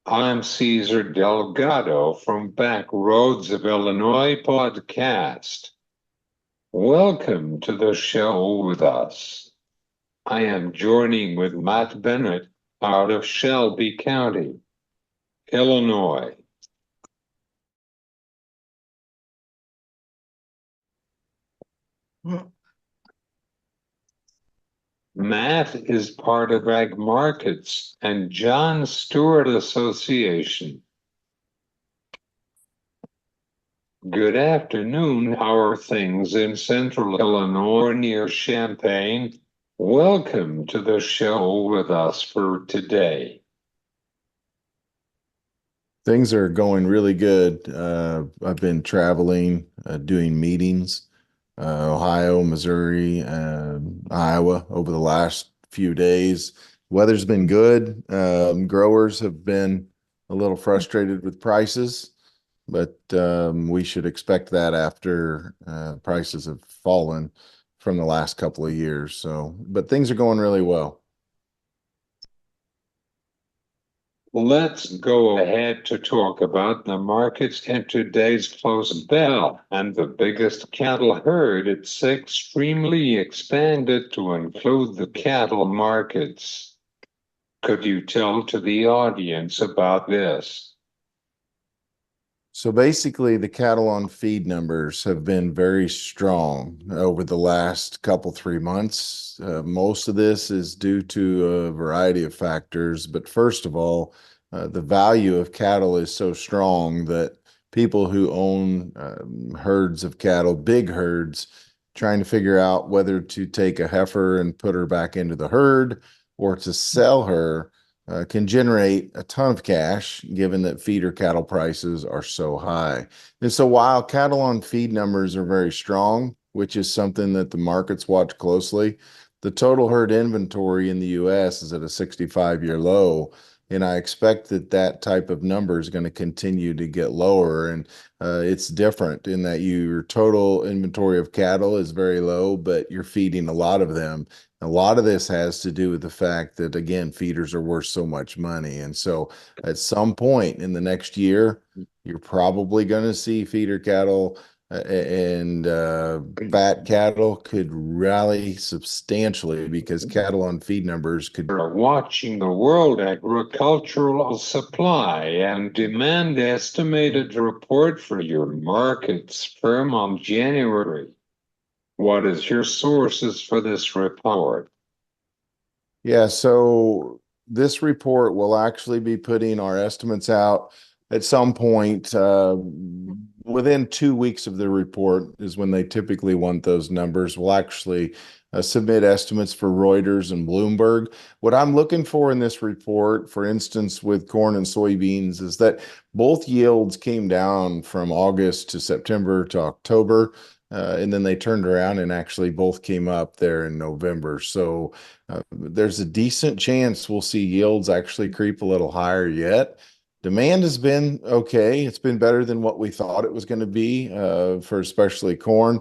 I'm Cesar Delgado from Back Roads of Illinois podcast. Welcome to the show with us. I am joining with Matt Bennett out of Shelby County, Illinois. Matt is part of Ag Markets and John Stewart Association. Good afternoon. How are things in central Illinois near Champaign? Welcome to the show with us for today. Things are going really good. I've been traveling, doing meetings, Ohio, Missouri, Iowa over the last few days. Weather's been good. Growers have been a little frustrated with prices, but we should expect that after prices have fallen from the last couple of years. So, but things are going really well. Let's go ahead to talk about the markets in today's close bell and the biggest cattle herd. It's extremely expanded to include the cattle markets. Could you tell to the audience about this? So basically, the cattle on feed numbers have been very strong over the last couple, 3 months. Most of this is due to a variety of factors. But first of all, the value of cattle is so strong that people who own herds of cattle, big herds, trying to figure out whether to take a heifer and put her back into the herd or to sell her can generate a ton of cash given that feeder cattle prices are so high. And so while cattle on feed numbers are very strong, which is something that the markets watch closely, the total herd inventory in the US is at a 65-year low. And I expect that that type of number is going to continue to get lower. And it's different in that your total inventory of cattle is very low, but you're feeding a lot of them. A lot of this has to do with the fact that, again, feeders are worth so much money. And so at some point in the next year, you're probably going to see feeder cattle and fat cattle could rally substantially because cattle on feed numbers could. Are watching the world agricultural supply and demand estimated report for your markets firm on January. What is your sources for this report? Yeah, so this report will actually be putting our estimates out at some point. Within 2 weeks of the report is when they typically want those numbers. We'll actually submit estimates for Reuters and Bloomberg. What I'm looking for in this report, for instance, with corn and soybeans, is that both yields came down from August to September to October. And then they turned around and actually both came up there in November. So there's a decent chance we'll see yields actually creep a little higher yet. Demand has been okay. It's been better than what we thought it was going to be for especially corn.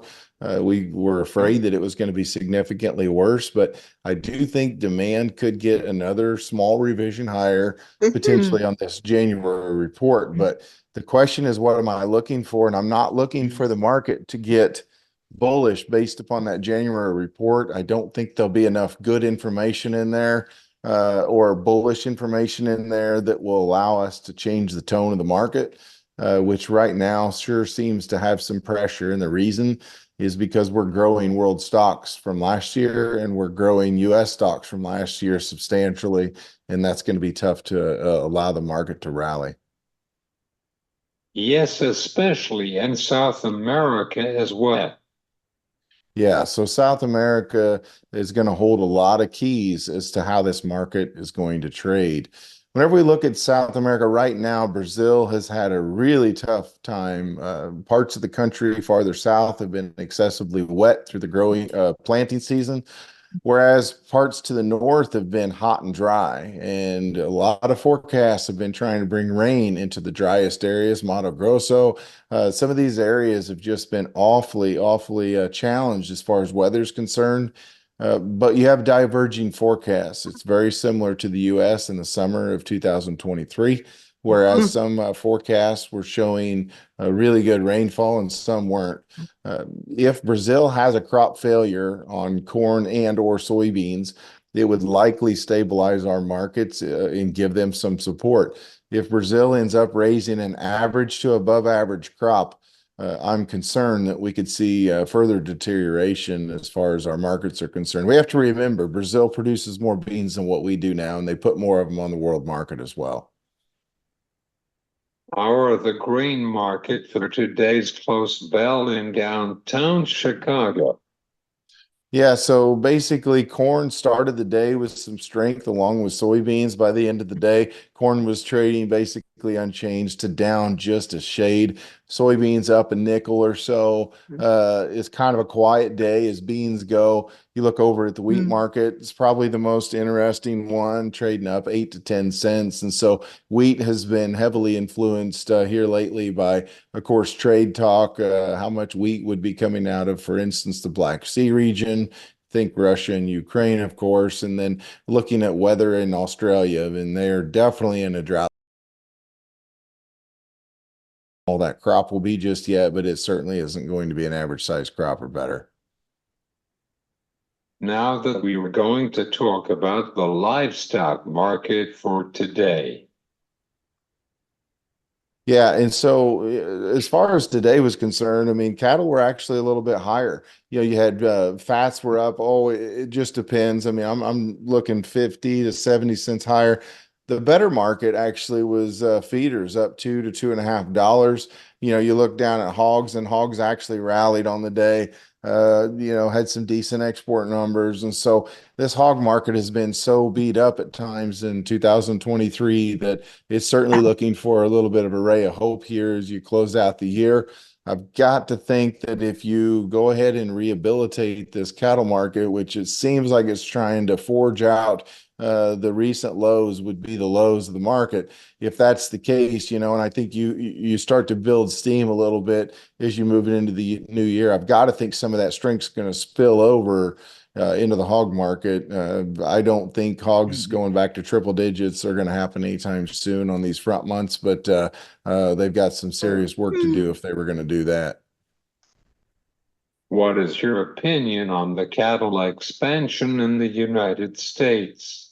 We were afraid that it was going to be significantly worse, but I do think demand could get another small revision higher potentially on this January report. But the question is, what am I looking for? And I'm not looking for the market to get bullish based upon that January report. I don't think there'll be enough good information in there or bullish information in there that will allow us to change the tone of the market, which right now sure seems to have some pressure. And the reason is because we're growing world stocks from last year and we're growing US stocks from last year substantially. And that's going to be tough to allow the market to rally. Yes, especially in South America as well. Yeah, so South America is going to hold a lot of keys as to how this market is going to trade. Whenever we look at South America right now, Brazil has had a really tough time. Parts of the country farther south have been excessively wet through the growing planting season, whereas parts to the north have been hot and dry. And a lot of forecasts have been trying to bring rain into the driest areas, Mato Grosso. Some of these areas have just been awfully challenged as far as weather is concerned. But you have diverging forecasts. It's very similar to the US in the summer of 2023. whereas some forecasts were showing really good rainfall and some weren't. If Brazil has a crop failure on corn and or soybeans, it would likely stabilize our markets and give them some support. If Brazil ends up raising an average to above average crop, I'm concerned that we could see further deterioration as far as our markets are concerned. We have to remember Brazil produces more beans than what we do now, and they put more of them on the world market as well. How are the grain market for today's close bell in downtown Chicago? Yeah, so basically, corn started the day with some strength along with soybeans. By the end of the day, corn was trading basically unchanged to down just a shade. Soybeans up a nickel or so. It's kind of a quiet day as beans go. You look over at the wheat market, it's probably the most interesting one, trading up 8 to 10 cents. And so wheat has been heavily influenced here lately by, of course, trade talk, how much wheat would be coming out of, for instance, the Black Sea region. Think Russia and Ukraine, of course, and then looking at weather in Australia, and they're definitely in a drought. All that crop will be just yet, but it certainly isn't going to be an average size crop or better. Now that we were going to talk about the livestock market for today. Yeah, and so as far as today was concerned, I mean, cattle were actually a little bit higher. You had fats were up. Oh, it just depends. I mean, I'm looking 50 to 70 cents higher. The better market actually was feeders up $2 to $2.50. You look down at hogs, and hogs actually rallied on the day. Had some decent export numbers, and so this hog market has been so beat up at times in 2023 that it's certainly looking for a little bit of a ray of hope here as you close out the year. I've got to think that if you go ahead and rehabilitate this cattle market, which it seems like it's trying to forge out, the recent lows would be the lows of the market. If that's the case, and I think you start to build steam a little bit as you move it into the new year. I've got to think some of that strength's going to spill over into the hog market. I don't think hogs going back to triple digits are going to happen anytime soon on these front months, but they've got some serious work to do if they were going to do that. What is your opinion on the cattle expansion in the United States?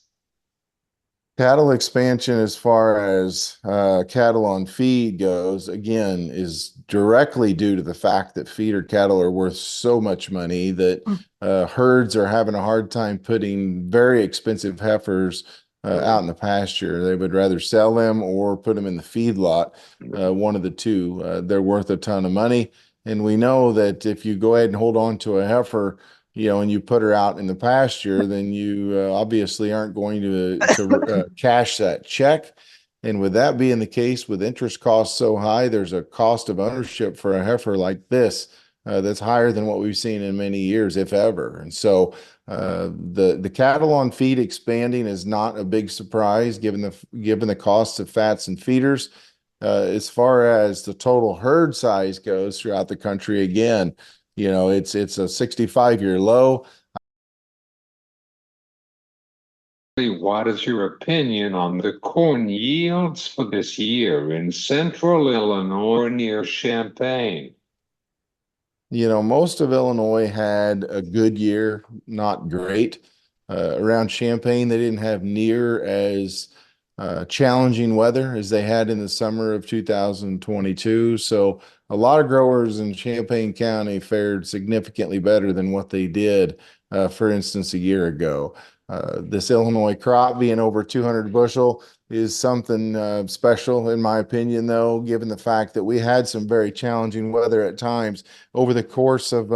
Cattle expansion, as far as cattle on feed goes, again, is directly due to the fact that feeder cattle are worth so much money that herds are having a hard time putting very expensive heifers out in the pasture. They would rather sell them or put them in the feedlot, one of the two. They're worth a ton of money. And we know that if you go ahead and hold on to a heifer, and you put her out in the pasture, then you obviously aren't going to cash that check. And with that being the case, with interest costs so high, there's a cost of ownership for a heifer like this that's higher than what we've seen in many years, if ever. And so the cattle on feed expanding is not a big surprise given the costs of fats and feeders. As far as the total herd size goes throughout the country, again, it's a 65-year low. What is your opinion on the corn yields for this year in central Illinois near Champaign? Most of Illinois had a good year, not great. Around Champaign, they didn't have near as challenging weather as they had in the summer of 2022. So a lot of growers in Champaign County fared significantly better than what they did, for instance, a year ago. This Illinois crop being over 200 bushel is something special, in my opinion, though, given the fact that we had some very challenging weather at times over the course of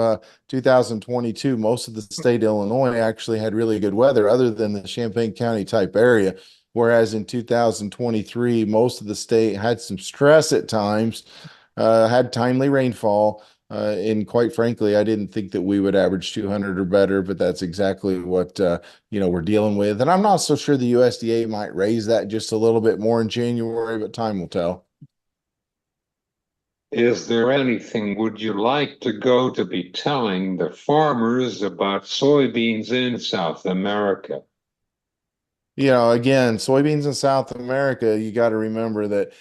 2022. Most of the state of Illinois actually had really good weather, other than the Champaign County type area. Whereas in 2023, most of the state had some stress at times, had timely rainfall. And quite frankly, I didn't think that we would average 200 or better, but that's exactly what we're dealing with. And I'm not so sure the USDA might raise that just a little bit more in January, but time will tell. Is there anything would you like to go to be telling the farmers about soybeans in South America? Again, soybeans in South America, you got to remember that,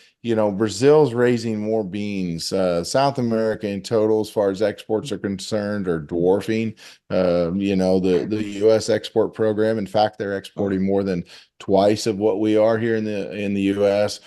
Brazil's raising more beans. South America in total, as far as exports are concerned, are dwarfing, the U.S. export program. In fact, they're exporting more than twice of what we are here in the U.S.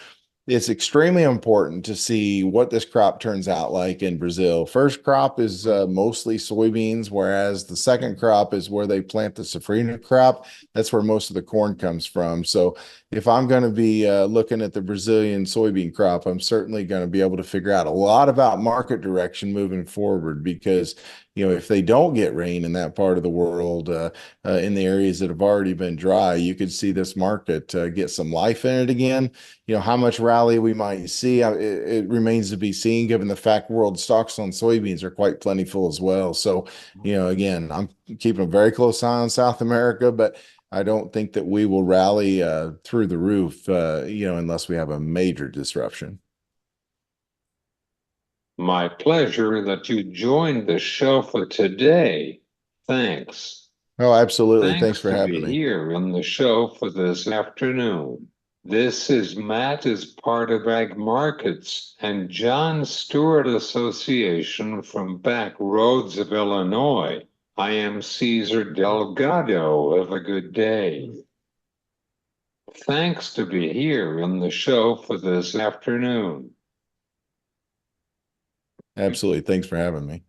It's extremely important to see what this crop turns out like in Brazil. First crop is mostly soybeans, whereas the second crop is where they plant the safrinha crop. That's where most of the corn comes from. So if I'm going to be looking at the Brazilian soybean crop, I'm certainly going to be able to figure out a lot about market direction moving forward because, if they don't get rain in that part of the world, in the areas that have already been dry, you could see this market get some life in it again. How much rally we might see, it remains to be seen, given the fact world stocks on soybeans are quite plentiful as well. So, again, I'm keeping a very close eye on South America, but I don't think that we will rally through the roof, unless we have a major disruption. My pleasure that you joined the show for today. Thanks. Oh, absolutely. Thanks Thanks for to having be me. here on the show for this afternoon. This is Matt as part of Ag Markets and John Stewart Association from Back Roads of Illinois. I am Cesar Delgado. Have a good day. Thanks to be here on the show for this afternoon. Absolutely. Thanks for having me.